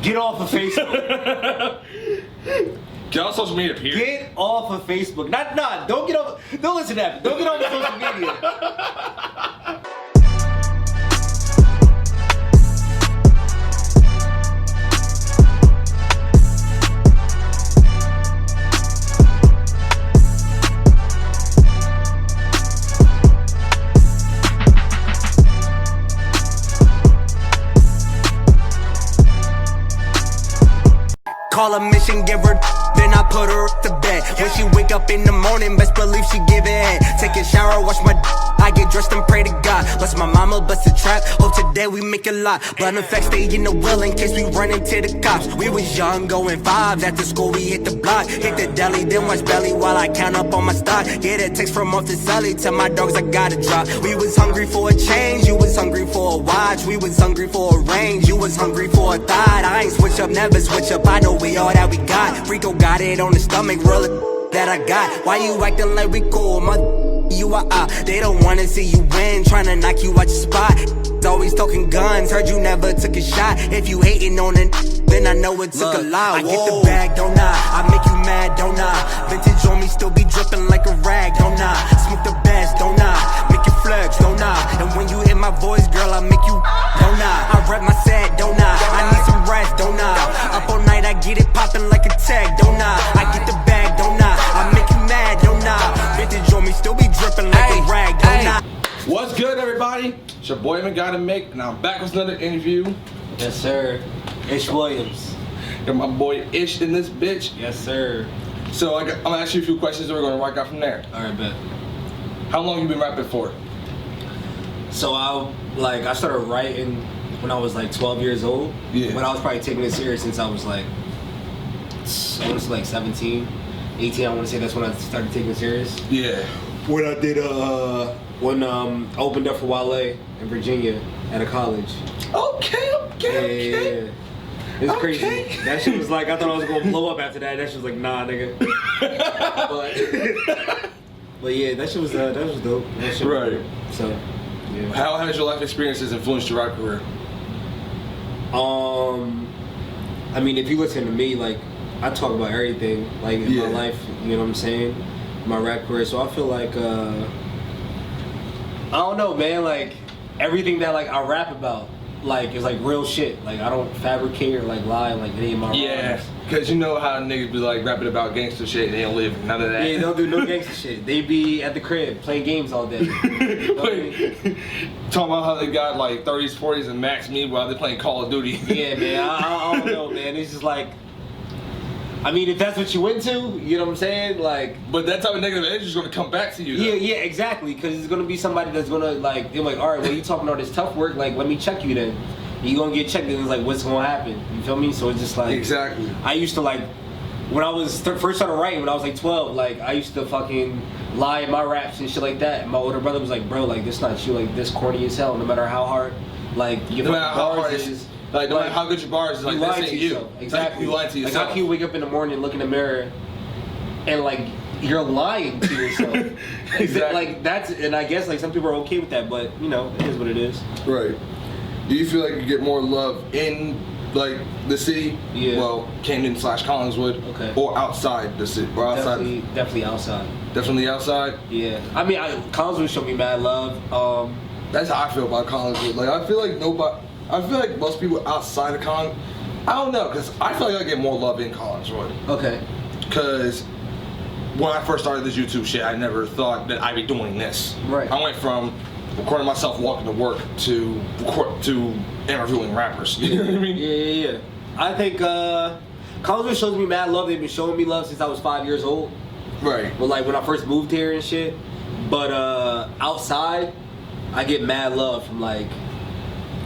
Get off of Facebook. Get on social media, period. Get off of Facebook. Don't get off. Don't listen to that. Don't get off of social media. Call a mission, give her, then I put her to bed. When she wake up in the morning, best believe she give it head. Take a shower, wash my I get dressed and pray to God. Bless my mama, bust a trap. Hope today we make a lot. But in fact, stay in the will in case we run into the cops. We was young, going fives. After school, we hit the block. Hit the deli, then watch belly while I count up on my stock. Get a text from off the celly. Tell my dogs I gotta drop. We was hungry for a change. You was hungry for a watch. We was hungry for a range. You was hungry for a thought. I ain't switch up, never switch up. I know we all that we got. Rico got it on the stomach, real that I got. Why you acting like we cool, you are out. They don't wanna see you win, tryna knock you out your spot. Always talking guns, heard you never took a shot. If you hating on it, then I know it took a lot. I get the bag, don't I make you mad, don't I? Vintage on me still be dripping like a rag, don't I? Smoke the best, don't I? Make you flex, don't I? And when you hear my voice, girl, I make you, don't I? I rap my set, don't I? I need some rest, don't I? Up all night, I get it popping like a tag, don't I? I get the bag, don't I? I make you mad, don't I? Vintage on me still be dripping like a rag, don't I? What's good, everybody? It's your boy Godamake, and I'm back with another interview. Yes, sir. Ish Williams. Got my boy Ish in this bitch. Yes, sir. So I'm gonna ask you a few questions, and we're gonna rock out from there. All right, bet. How long you been rapping for? So I started writing when I was like 12 years old. Yeah. But I was probably taking it serious since I was like 17, 18. I want to say that's when I started taking it serious. Yeah. When I did I opened up for Wale in Virginia at a college. Okay. Yeah. It's crazy. That shit was like, I thought I was gonna blow up after that. That shit was like, nah, nigga. but yeah, that shit was dope. That shit Right. Was dope. So yeah. How has your life experiences influenced your rap career? I mean, if you listen to me, like, I talk about everything, like, in my life, you know what I'm saying? My rap career, so I feel like, I don't know, man, like, everything that, like, I rap about, like, is, like, real shit. Like, I don't fabricate or, like, lie, like, any of my rhymes. Because you know how niggas be, like, rapping about gangster shit and they don't live none of that. Yeah, they don't do no gangster shit. They be at the crib, playing games all day. Talking about how they got, like, 30s, 40s, and max me while they're playing Call of Duty. Yeah, man, I don't know, man. It's just, like, I mean, if that's what you into, you know what I'm saying? Like, but that type of negative energy is going to come back to you, though. Yeah, exactly. Because it's going to be somebody that's going to, like, they're like, all right, well, you talking all this tough work, like, let me check you then. You going to get checked, and it's like, what's going to happen? You feel me? So it's just like, exactly. I used to, like, when I was first started writing, when I was like 12, like, I used to fucking lie in my raps and shit like that. And my older brother was like, bro, like, this not you, like, this corny as hell, no matter how hard, like, you no know, matter how hard it is. Like, no matter how good your bars is, like, this ain't you. Exactly. You lied to yourself. Like, how can you wake up in the morning and look in the mirror and, like, you're lying to yourself? Exactly. Like, that's, and I guess, like, some people are okay with that, but, you know, it is what it is. Right. Do you feel like you get more love in, like, the city? Yeah. Well, Camden/Collingswood. Okay. Or outside the city? Or outside? Definitely outside. Definitely outside? Yeah. I mean, Collingswood showed me mad love. That's how I feel about Collingswood. Like, I feel like most people outside of Collins, I don't know, because I feel like I get more love in Collingswood. Okay. Because when I first started this YouTube shit, I never thought that I'd be doing this. Right. I went from recording myself walking to work to interviewing rappers. You know what I mean? Yeah. I think Collingswood shows me mad love. They've been showing me love since I was 5 years old. Right. But, like, when I first moved here and shit. But outside, I get mad love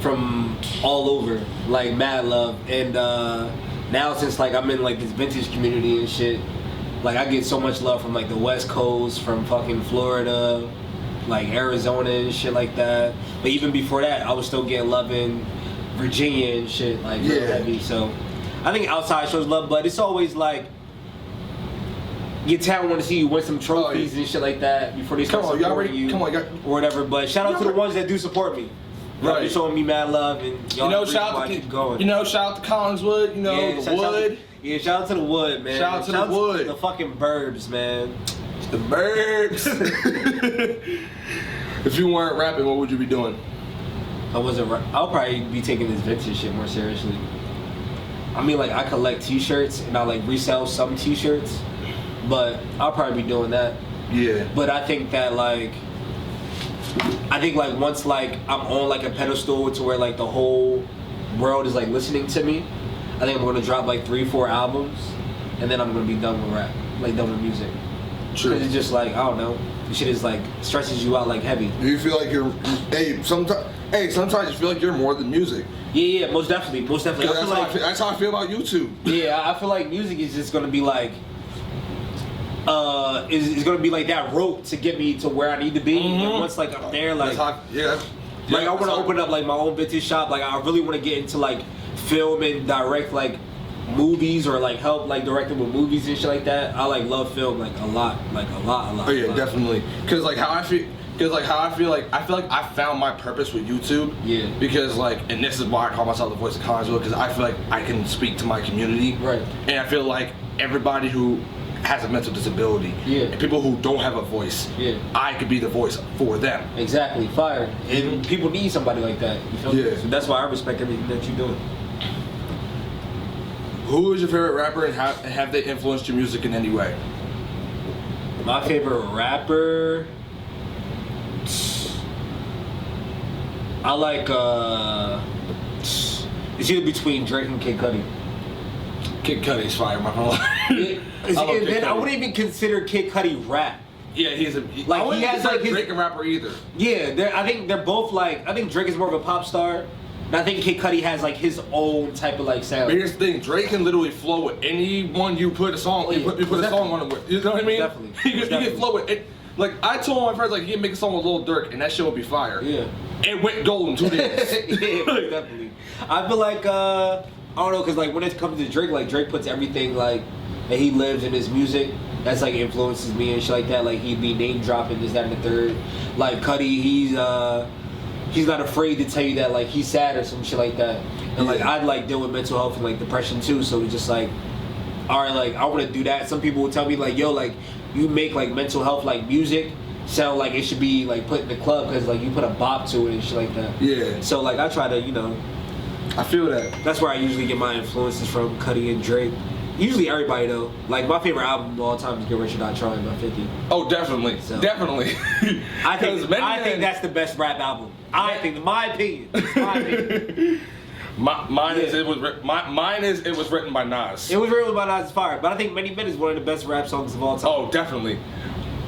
from all over, like, mad love. And now since, like, I'm in, like, this vintage community and shit, like, I get so much love from, like, the West Coast, from fucking Florida, like, Arizona and shit like that. But even before that, I was still getting love in Virginia and shit, like, real heavy. So I think outside shows love, but it's always like, your town want to see you win some trophies and shit like that before they start supporting you or whatever. But shout out to the ones that do support me. Y'all been showing me mad love, and y'all shout out to keep going. shout out to Collinswood. The Wood. Shout out to the Wood, man. Shout out to the Wood. The fucking Burbs, man. The Burbs. If you weren't rapping, what would you be doing? I'll probably be taking this vintage shit more seriously. I mean, like, I collect T-shirts and I like resell some T-shirts, but I'll probably be doing that. Yeah. But I think that like once like I'm on like a pedestal to where like the whole world is like listening to me, I think I'm gonna drop like 3-4 albums, and then I'm gonna be done with rap, like done with music. True. Because it's just like, I don't know, this shit is like stresses you out like heavy. Do you feel like sometimes you feel like you're more than music? Yeah, most definitely. That's how I feel about YouTube. Yeah, I feel like music is just gonna be like, is gonna be like that rope to get me to where I need to be. And once like I'm there, like, I want to open up like my own vintage shop. Like I really want to get into like film and direct like movies, or like help like directing with movies and shit like that. I like love film like a lot. Oh yeah, definitely. Cause like how I feel like I found my purpose with YouTube. Yeah. Because like, and this is why I call myself the voice of Collinswood, because I feel like I can speak to my community. Right. And I feel like everybody who has a mental disability, and people who don't have a voice, I could be the voice for them. Exactly. Fire. And people need somebody like that. You feel me? So that's why I respect everything that you're doing. Who is your favorite rapper, and have they influenced your music in any way? My favorite rapper, I like it's either between Drake and Kid Cudi. Kid Cudi's fire, my whole I wouldn't even consider Kid Cudi rap. Yeah, he's a like I he has like Drake a rapper either. Yeah, I think they're both like, I think Drake is more of a pop star, and I think Kid Cudi has like his own type of like sound. But here's the thing, Drake can literally flow with anyone you put a song. You put a song on him with. You know what I mean? Definitely. He can flow with it. Like I told my friends, like he can make a song with Lil Durk, and that shit would be fire. Yeah. It went gold in 2 days. Yeah, definitely. I feel like I don't know, cause like when it comes to Drake, like Drake puts everything like that he lives in his music. That's like influences me and shit like that. Like he'd be name dropping this, that, and the third. Like Cudi, he's not afraid to tell you that like he's sad or some shit like that. And like I'd like deal with mental health and like depression too. So it's just like, all right, like I want to do that. Some people will tell me like, yo, like you make like mental health like music sound like it should be like put in the club because like you put a bop to it and shit like that. Yeah. So like I try to, you know. I feel that. That's where I usually get my influences from, Cudi and Drake. Usually everybody though. Like my favorite album of all time is Get Rich or Die Trying by 50. Oh, definitely, so, definitely. I think that's the best rap album. I think, in my opinion. Mine is it was written by Nas. It was written by Nas, fire. But I think Many Men is one of the best rap songs of all time. Oh, definitely.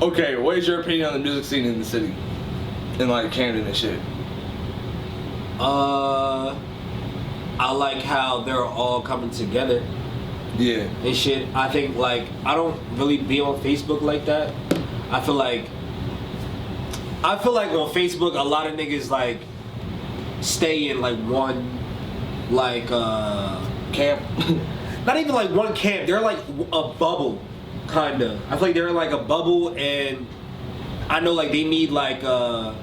Okay, what is your opinion on the music scene in the city, in like Camden and shit? I like how they're all coming together. Yeah. And shit. I think like I don't really be on Facebook like that. I feel like on Facebook a lot of niggas like stay in like one like camp. Not even like one camp. They're like a bubble, kinda. I feel like they're like a bubble, and I know like they need like all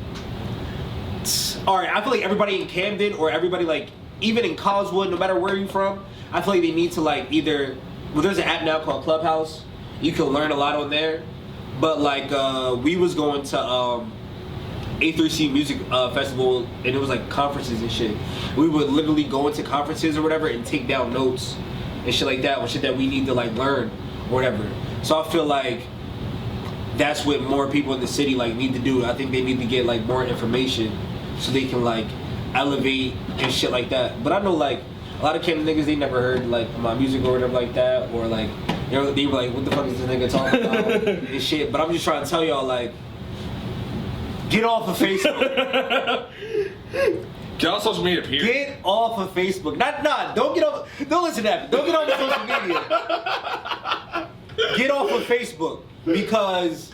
right. I feel like everybody in Camden or everybody like even in Collinswood, no matter where you're from, I feel like they need to like either, well, there's an app now called Clubhouse. You can learn a lot on there. But like we was going to A3C Music Festival, and it was like conferences and shit. We would literally go into conferences or whatever and take down notes and shit like that, or shit that we need to like learn or whatever. So I feel like that's what more people in the city like need to do. I think they need to get like more information so they can like elevate and shit like that. But I know like a lot of Camden niggas, they never heard like my music or whatever like that, or like they were like, what the fuck is this nigga talking about and shit. But I'm just trying to tell y'all like, get off of Facebook. Get off social media, period. Get off of Facebook. Don't get off. Don't listen to that. Don't get off of social media. Get off of Facebook, because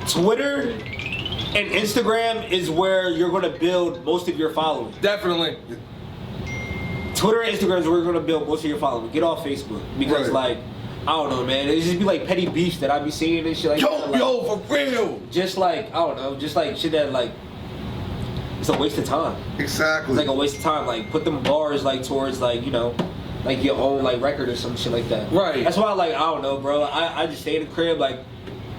Twitter and Instagram is where you're going to build most of your following. Definitely. Twitter and Instagram is where you're going to build most of your following. Get off Facebook, because like, I don't know, man. It just be like petty beefs that I be seeing and shit like that. Like, yo, for real. Just like, I don't know, just like shit that like, it's a waste of time. Exactly. It's like a waste of time. Like put them bars like towards like, you know, like your own like record or some shit like that. Right. That's why like I don't know, bro. I just stay in the crib, like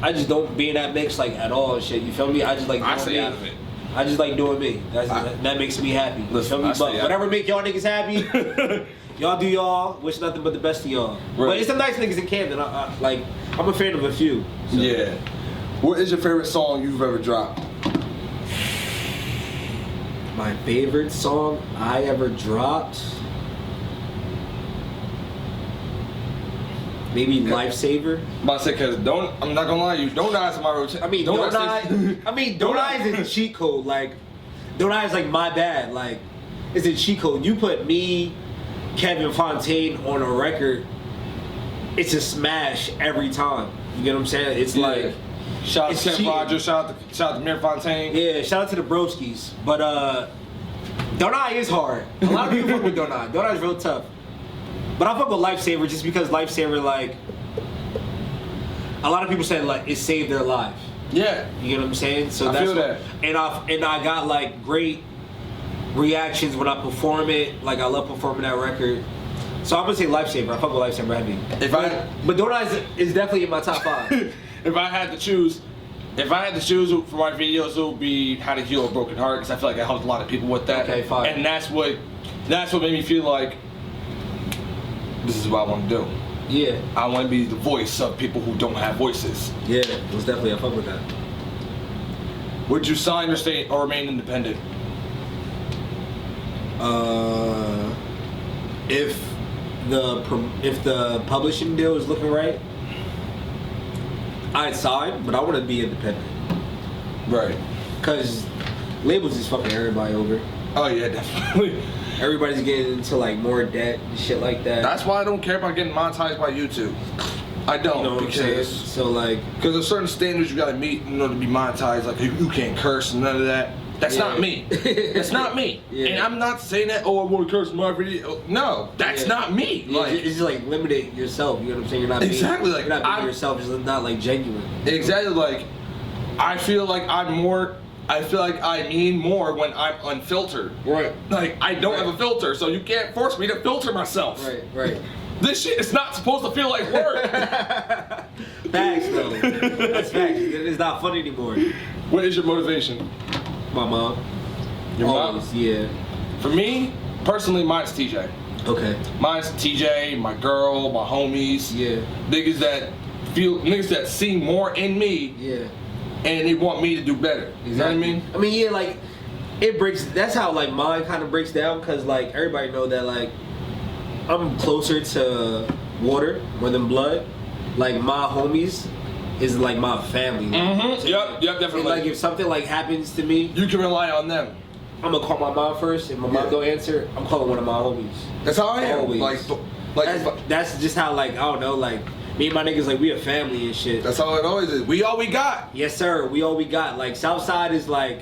I just don't be in that mix like at all and shit. You feel me? I just like I doing stay me. out of it. I just like doing me. That makes me happy. You Listen, feel me? I stay But out. whatever make y'all niggas happy, y'all do y'all. Wish nothing but the best to y'all. Right. But it's some nice niggas in Camden. Like I'm a fan of a few. So. Yeah. What is your favorite song you've ever dropped? My favorite song I ever dropped, maybe Lifesaver. I'm about to say, cause I'm not gonna lie to you, Don't Eye's in my rotation. I mean, Don't I is in cheat code. Like, Don't I is like my bad. Like, it's a cheat code. You put me, Kevin Fontaine on a record, it's a smash every time. You get what I'm saying? It's like. Shout out It's to Kev cheating. Rogers, shout out to Mir Fontaine. Yeah, shout out to the broskies. But Don't I is hard. A lot of people fuck with Don't I. Don't I is real tough. But I fuck with Lifesaver just because Lifesaver, like, a lot of people say like it saved their life. Yeah. You get what I'm saying? So I that's feel that. And I got like great reactions when I perform it. Like I love performing that record. So I'm gonna say Lifesaver. I fuck with Lifesaver heavy. But Don't I is definitely in my top 5. If I had to choose for my videos, it would be How to Heal a Broken Heart, because I feel like I helped a lot of people with that. Okay, fine. And that's what made me feel like this is what I want to do. Yeah. I want to be the voice of people who don't have voices. Yeah, it was definitely I fuck with that. Would you sign or stay or remain independent? If the publishing deal is looking right, I'd sign, but I want to be independent. Right. Cause labels is fucking everybody over. Oh yeah, definitely. Everybody's getting into like more debt and shit like that. That's why I don't care about getting monetized by YouTube. I don't, you know what I'm saying? because So like, there's certain standards you gotta meet in order to be monetized. Like you can't curse and none of that. That's Yeah. not me. That's not me. Yeah. And I'm not saying that. Oh, I want to curse in my video. No, that's Yeah. not me. yeah, Like it's just like limiting yourself. You know what I'm saying? You're not Exactly, Being, like, you're not being I'm- yourself. It's not like genuine. exactly. Like I feel like I mean more when I'm unfiltered. Right. Like I don't Right. have a filter, so you can't force me to filter myself. Right. Right. This shit is not supposed to feel like work. Facts though. That's facts. It's not fun anymore. What is your motivation? My mom. Your mom? Always, yeah. For me, personally, mine's TJ. Okay. Mine's TJ, my girl, my homies. Yeah. Niggas that see more in me Yeah. and they want me to do better. You know what I mean? I mean, yeah, like it breaks. That's how like mine kind of breaks down because like everybody know that like I'm closer to water more than blood. Like my homies is like my family. Mm-hmm. Yep, definitely. And, like if something like happens to me, You can rely on them. I'm gonna call my mom first. If my mom Yeah. don't answer, I'm calling one of my homies. That's how I am. Always. That's just how like I don't know like me and my niggas like we a family and shit. that's how it always is. We all we got. Yes, sir. We all we got. Like Southside is like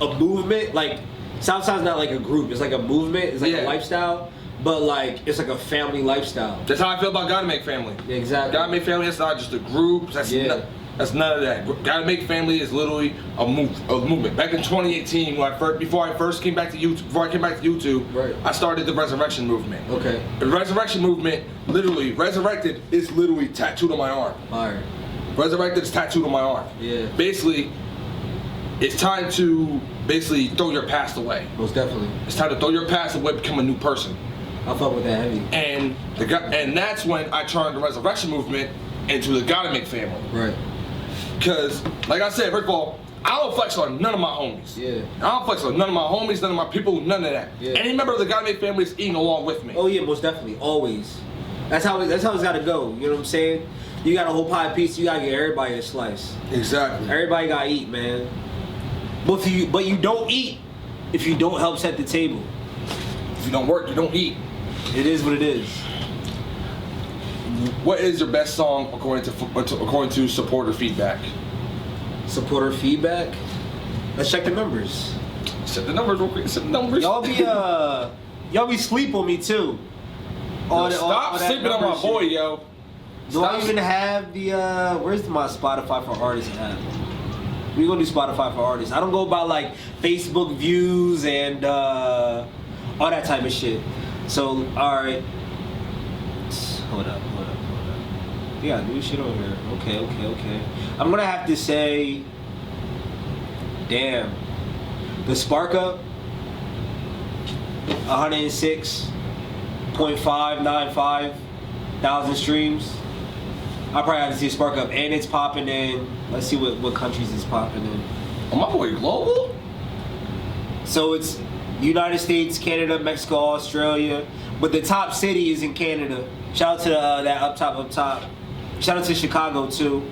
a movement. Like Southside's not like a group. It's like a movement. It's like Yeah. a lifestyle. But like it's like a family lifestyle. That's how I feel about Godamake family. Exactly. Godamake family, that's not just a group. That's Yeah. that's none of that. Godamake family is literally a movement. Back in 2018, before I came back to YouTube, Right. I started the Resurrection movement. Okay. The Resurrection movement, literally, resurrected is literally tattooed on my arm. Fire. Resurrected is tattooed on my arm. Yeah. Basically, it's time to throw your past away. Most definitely. It's time to throw your past away, become a new person. I fuck with that heavy. And that's when I turned the Resurrection movement into the Godamake family. Right. Because, like I said, first of all, I don't flex on none of my homies. Yeah. I don't flex on none of my homies, none of my people, none of that. Yeah. Any member of the Godamake family is eating along with me. Oh yeah, most definitely. Always. That's how it's gotta go. You know what I'm saying? You got a whole pie piece, you gotta get everybody a slice. Exactly. Everybody gotta eat, man. But you don't eat if you don't help set the table. If you don't work, you don't eat. It is what it is. What is your best song according to supporter feedback? Supporter feedback. Let's check the numbers. Set the numbers real quick. Set the numbers. Y'all be sleep on me too. Stop that sleeping on number my boy, shit. yo. Do I even have the where's my Spotify for artists app? We gonna do Spotify for artists. I don't go by like Facebook views and all that type of shit. So, all right. Hold up. Yeah, new shit on here. Okay. I'm gonna have to say, damn, the Spark Up, 106.595 thousand streams. I probably have to see Spark Up, and it's popping in. Let's see what countries it's popping in. Oh, my boy, global. So it's United States, Canada, Mexico, Australia, but the top city is in Canada. Shout out to that up top. Shout out to Chicago too.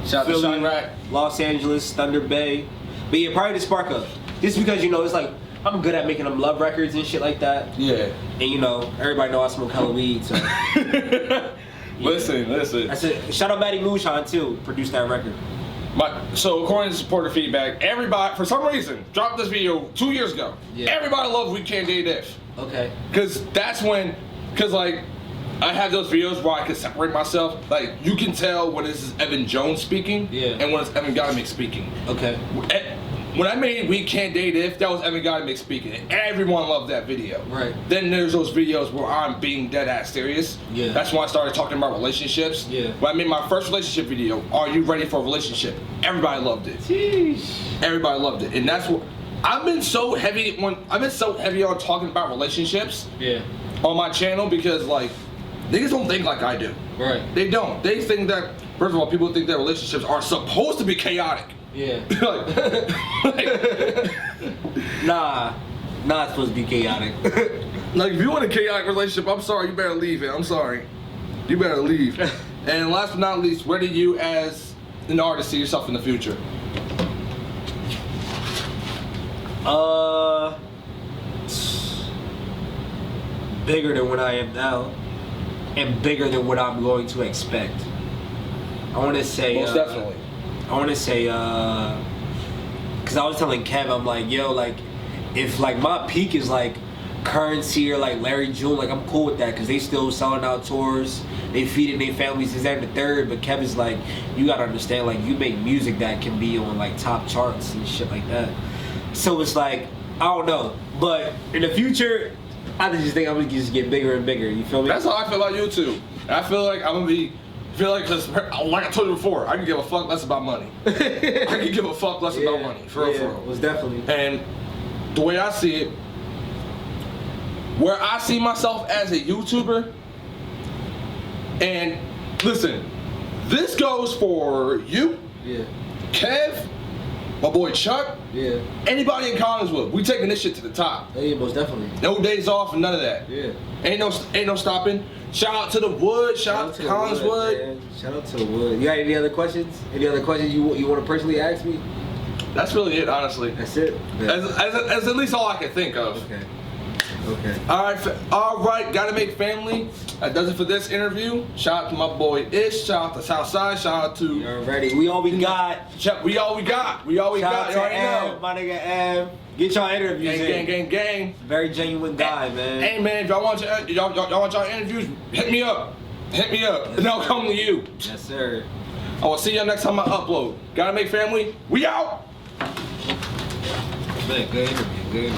Shout out to Chirac. Los Angeles, Thunder Bay. But yeah, probably the Spark Up. Just because it's like I'm good at making them love records and shit like that. Yeah. And everybody know I smoke hella weed, so. Yeah. Listen. I said, shout out Matty Moonshine too, produced that record. So according to supporter feedback, everybody for some reason dropped this video 2 years ago. Yeah. Everybody loved We Can't Date If. Okay. Cause like I have those videos where I can separate myself. Like you can tell when this is Evan Jones speaking, and when it's Evan Godamake speaking. Okay. When I made We Can't Date If, that was Evan Godamake speaking, and everyone loved that video. Right. Then there's those videos where I'm being dead ass serious. Yeah. That's when I started talking about relationships. Yeah. When I made my first relationship video, Are You Ready for a Relationship? Everybody loved it. Sheesh. Everybody loved it, and that's what I've been so heavy on talking about relationships. Yeah. On my channel because like niggas don't think like I do. Right. They don't. They think that first of all, people think that relationships are supposed to be chaotic. Yeah. like, Nah, it's supposed to be chaotic. like if you want a chaotic relationship, I'm sorry, you better leave it. I'm sorry. You better leave. And last but not least, where do you as an artist see yourself in the future? Bigger than what I am now, and bigger than what I'm going to expect. I want to say. Most definitely. I want to say, cause I was telling Kev, I'm like, yo, like, if like my peak is like Currency or like Larry June, like I'm cool with that, cause they still selling out tours, they feeding their families, is that the third. But Kevin's like, you gotta understand, like you make music that can be on like top charts and shit like that. So it's like, I don't know, but in the future, I just think I'm gonna just get bigger and bigger. You feel me? That's how I feel about YouTube. I feel like I'm gonna be. Cause like I told you before, I can give a fuck less about money. I can give a fuck less about money, for real. It was definitely. And the way I see it, where I see myself as a YouTuber, and listen, this goes for you, Kev, my boy Chuck, anybody in Collinswood. We taking this shit to the top. Yeah, most definitely. No days off and none of that. Yeah. Ain't no stopping. Shout out to the Wood. Shout out to Collinswood. Shout out to the Wood. You got any other questions? Any other questions you want to personally ask me? That's really it, honestly. That's it. As at least all I can think of. Okay. All right, Godamake family. That does it for this interview. Shout out to my boy Ish. Shout out to Southside. Shout out to. You're ready. We all we got. We all we got. You already know. My nigga Ev. Get y'all interviews in. Gang. Very genuine guy, man. Hey man, if y'all want y'all interviews, hit me up. And I'll come to you. Yes, sir. I will see y'all next time I upload. Godamake family. We out. Man, good interview. Good.